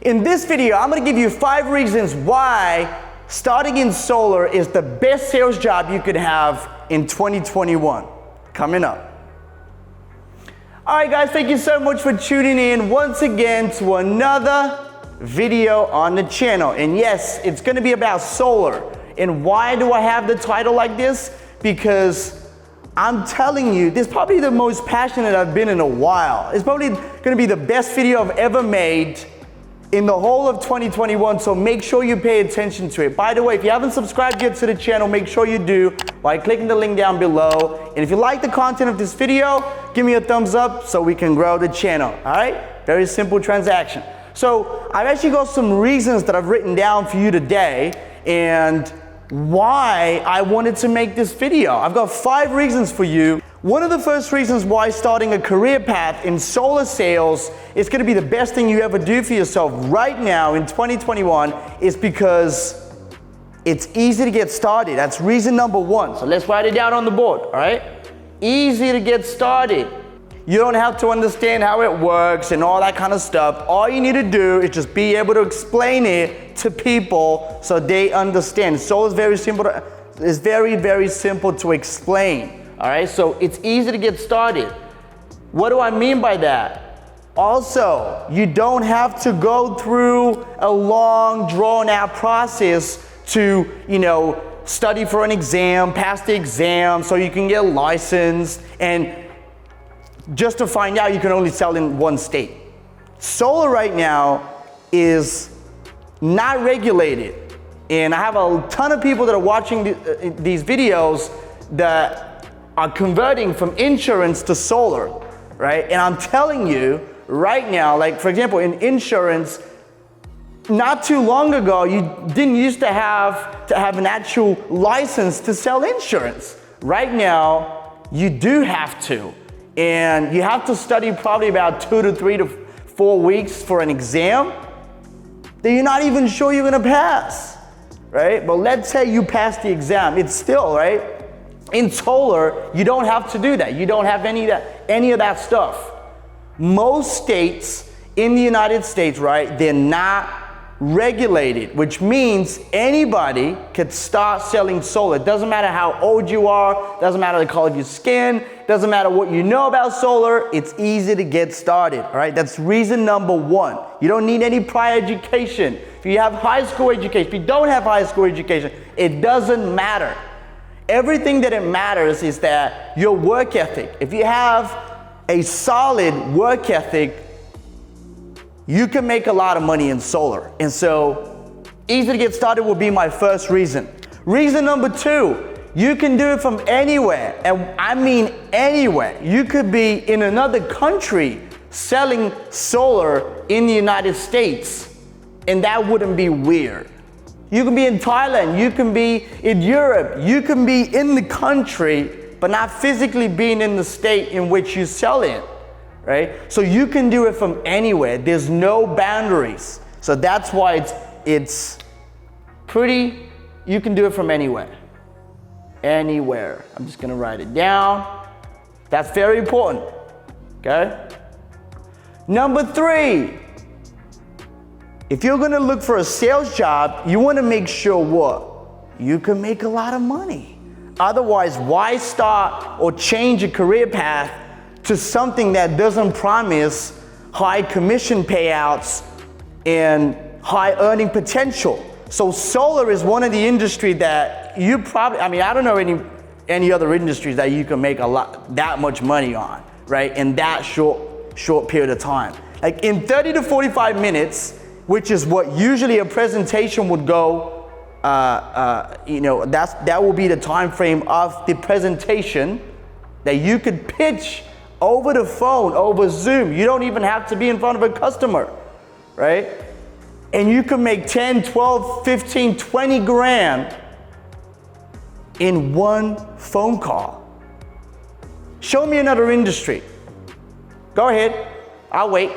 In this video, I'm gonna give you 5 reasons why starting in solar is the best sales job you could have in 2021. Coming up. All right, guys, thank you so much for tuning in once again to another video on the channel. And yes, it's gonna be about solar. And why do I have the title like this? Because I'm telling you, this is probably the most passionate I've been in a while. It's probably gonna be the best video I've ever made in the whole of 2021, so make sure you pay attention to it. By the way, if you haven't subscribed yet to the channel, make sure you do by clicking the link down below. And if you like the content of this video, give me a thumbs up so we can grow the channel, all right? Very simple transaction. So I've actually got some reasons that I've written down for you today and why I wanted to make this video. I've got 5 reasons for you. One of the first reasons why starting a career path in solar sales is gonna be the best thing you ever do for yourself right now in 2021 is because it's easy to get started. That's reason number 1. So let's write it down on the board, all right? Easy to get started. You don't have to understand how it works and all that kind of stuff. All you need to do is just be able to explain it to people so they understand. Solar is very simple. It's very, very simple to explain. All right, so it's easy to get started. What do I mean by that? Also, you don't have to go through a long, drawn-out process to, study for an exam, pass the exam so you can get licensed, and just to find out you can only sell in one state. Solar right now is not regulated, and I have a ton of people that are watching these videos that are converting from insurance to solar, right? And I'm telling you right now, like for example, in insurance, not too long ago, you didn't used to have an actual license to sell insurance. Right now, you do have to. And you have to study probably about 2 to 3 to 4 weeks for an exam that you're not even sure you're gonna pass, right? But let's say you pass the exam, it's still, right? In solar, you don't have to do that. You don't have any of that stuff. Most states in the United States, right, they're not regulated, which means anybody could start selling solar. It doesn't matter how old you are, doesn't matter the color of your skin, doesn't matter what you know about solar, it's easy to get started, all right? That's reason number 1. You don't need any prior education. If you have high school education, if you don't have high school education, it doesn't matter. Everything that it matters is that your work ethic. If you have a solid work ethic, you can make a lot of money in solar. And so, easy to get started will be my first reason. Reason number 2, you can do it from anywhere. And I mean anywhere. You could be in another country selling solar in the United States, and that wouldn't be weird. You can be in Thailand, you can be in Europe, you can be in the country, but not physically being in the state in which you sell in, right? So you can do it from anywhere. There's no boundaries. So that's why it's pretty, you can do it from anywhere. Anywhere. I'm just gonna write it down. That's very important, okay? Number 3. If you're gonna look for a sales job, you wanna make sure what? You can make a lot of money. Otherwise, why start or change a career path to something that doesn't promise high commission payouts and high earning potential? So solar is one of the industries that you probably, I don't know any other industries that you can make that much money on, right? In that short period of time. Like in 30 to 45 minutes, which is what usually a presentation would go, that will be the time frame of the presentation that you could pitch over the phone, over Zoom. You don't even have to be in front of a customer, right? And you can make 10, 12, 15, 20 grand in one phone call. Show me another industry. Go ahead, I'll wait.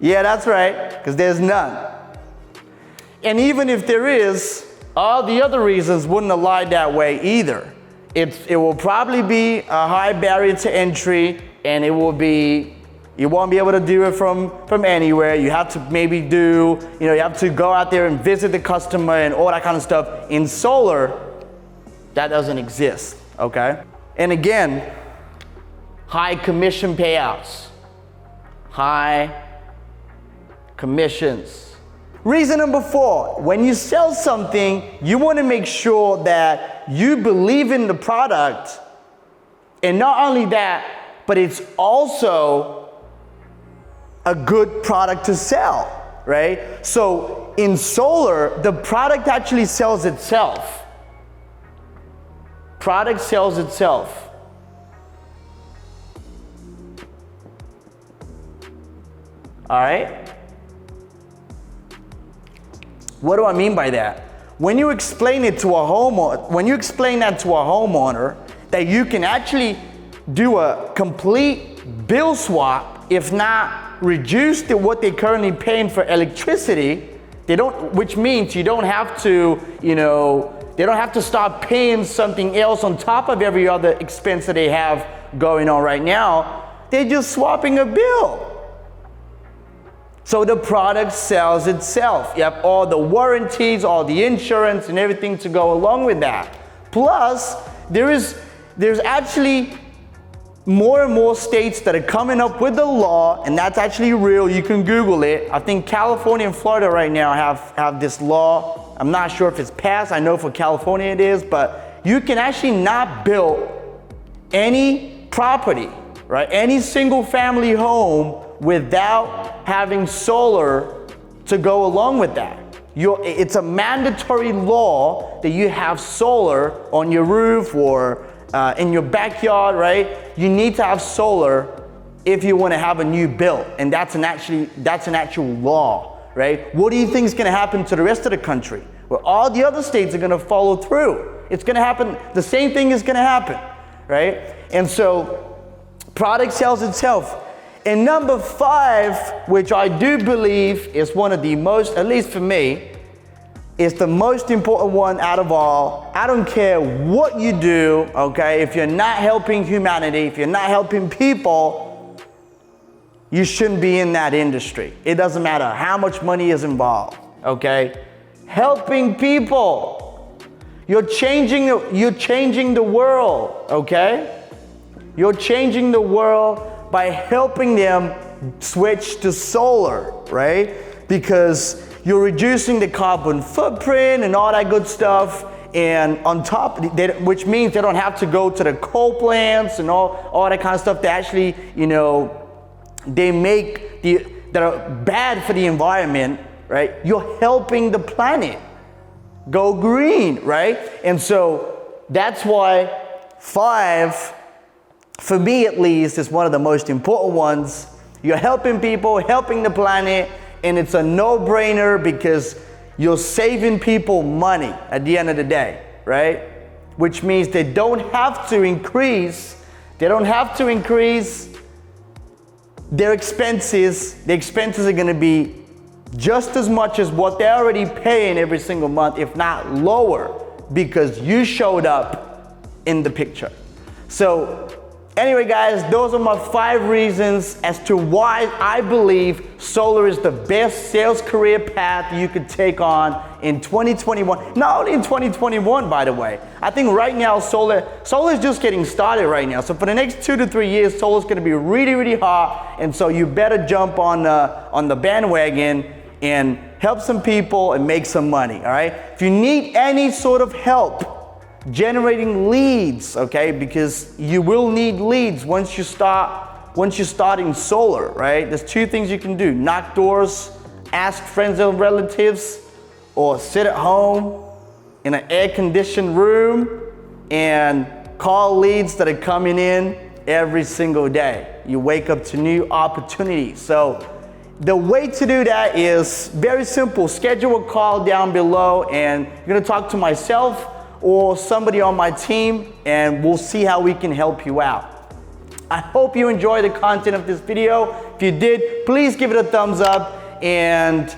Yeah, that's right, because there's none. And even if there is, all the other reasons wouldn't align that way either. It will probably be a high barrier to entry, and it will be, You won't be able to do it from anywhere. You have to maybe you have to go out there and visit the customer and all that kind of stuff. In solar, that doesn't exist, okay? And again, high commission payouts. High commissions. Reason number 4, when you sell something, you want to make sure that you believe in the product, and not only that, but it's also a good product to sell, right? So in solar, the product actually sells itself. Product sells itself. All right? What do I mean by that? When you explain it to a homeowner, when you explain that to a homeowner, that you can actually do a complete bill swap, if not reduce what they're currently paying for electricity, which means you don't have to, they don't have to start paying something else on top of every other expense that they have going on right now. They're just swapping a bill. So the product sells itself. You have all the warranties, all the insurance and everything to go along with that. Plus, there's actually more and more states that are coming up with the law, and that's actually real. You can Google it. I think California and Florida right now have this law. I'm not sure if it's passed. I know for California it is, but you can actually not build any property, right? Any single family home without having solar to go along with that. It's a mandatory law that you have solar on your roof or in your backyard, right? You need to have solar if you want to have a new build, and that's an actual law, right? What do you think is going to happen to the rest of the country? Well, all the other states are going to follow through. It's going to happen. The same thing is going to happen, right? And so, product sells itself. And number 5, which I do believe is one of the most, at least for me, is the most important one out of all. I don't care what you do, okay? If you're not helping humanity, if you're not helping people, you shouldn't be in that industry. It doesn't matter how much money is involved, okay? Helping people. You're changing the world, okay? You're changing the world by helping them switch to solar, right? Because you're reducing the carbon footprint and all that good stuff, and on top, which means they don't have to go to the coal plants and all that kind of stuff that actually, they make that are bad for the environment, right? You're helping the planet go green, right? And so that's why 5, for me at least, is one of the most important ones. You're helping people, helping the planet, and it's a no-brainer because you're saving people money at the end of the day, right? Which means they don't have to increase their expenses. The expenses are gonna be just as much as what they're already paying every single month, if not lower, because you showed up in the picture. So anyway, guys, those are my 5 reasons as to why I believe solar is the best sales career path you could take on in 2021. Not only in 2021, by the way. I think right now solar is just getting started right now. So for the next 2 to 3 years, solar is going to be really, really hot. And so you better jump on the bandwagon and help some people and make some money, all right? If you need any sort of help generating leads, okay, because you will need leads once you're starting solar, right? There's 2 things you can do: knock doors, ask friends and relatives, or sit at home in an air-conditioned room and call leads that are coming in every single day. You wake up to new opportunities. So the way to do that is very simple. Schedule a call down below, and you're gonna talk to myself or somebody on my team, and we'll see how we can help you out. I hope you enjoy the content of this video. If you did, please give it a thumbs up and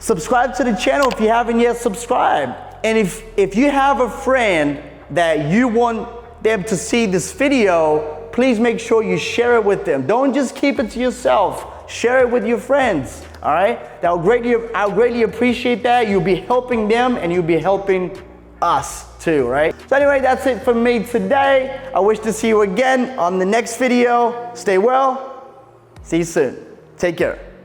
subscribe to the channel if you haven't yet subscribed. And if you have a friend that you want them to see this video, please make sure you share it with them. Don't just keep it to yourself. Share it with your friends, all right? I'll greatly appreciate that. You'll be helping them and you'll be helping us too, right? So anyway, that's it for me today. I wish to see you again on the next video. Stay well. See you soon. Take care.